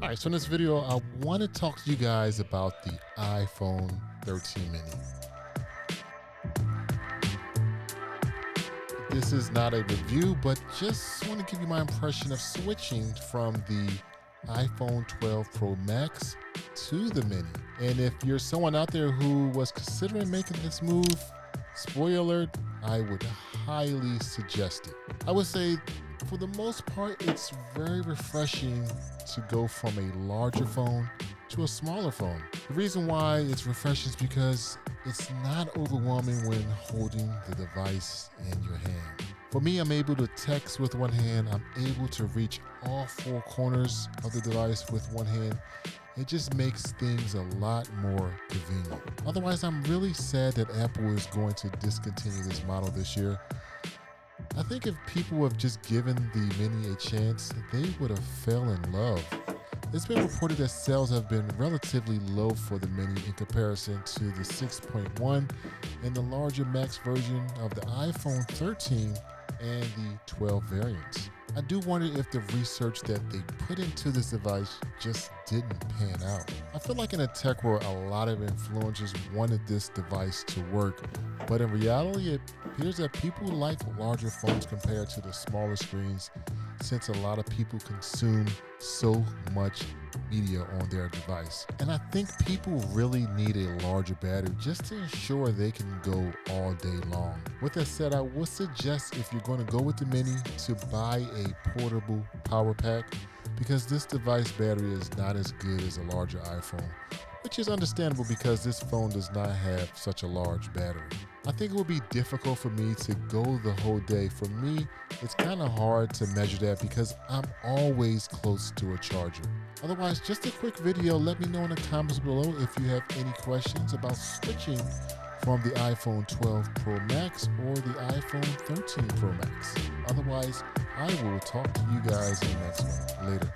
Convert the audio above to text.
All right, so in this video, I want to talk to you guys about the iPhone 13 mini. This is not a review, but just want to give you my impression of switching from the iPhone 12 Pro Max to the mini. And if you're someone out there who was considering making this move, spoiler alert, I would highly suggest it. I would say for the most part, it's very refreshing to go from a larger phone to a smaller phone. The reason why it's refreshing is because it's not overwhelming when holding the device in your hand. For me, I'm able to text with one hand. I'm able to reach all four corners of the device with one hand. It just makes things a lot more convenient. Otherwise, I'm really sad that Apple is going to discontinue this model this year. I think if people have just given the Mini a chance, they would have fell in love. It's been reported that sales have been relatively low for the Mini in comparison to the 6.1 and the larger Max version of the iPhone 13 and the 12 variants. I do wonder if the research that they put into this device just didn't pan out. I feel like in a tech world, a lot of influencers wanted this device to work, but in reality, it appears that people like larger phones compared to the smaller screens, since a lot of people consume so much media on their device. And I think people really need a larger battery just to ensure they can go all day long. With that said, I would suggest if you're going to go with the Mini to buy a portable power pack, because this device battery is not as good as a larger iPhone, which is understandable because this phone does not have such a large battery. I think it would be difficult for me to go the whole day. For me, it's kind of hard to measure that because I'm always close to a charger. Otherwise, just a quick video. Let me know in the comments below if you have any questions about switching from the iPhone 12 Pro Max or the iPhone 13 Pro Max. Otherwise, I will talk to you guys in the next one. Later.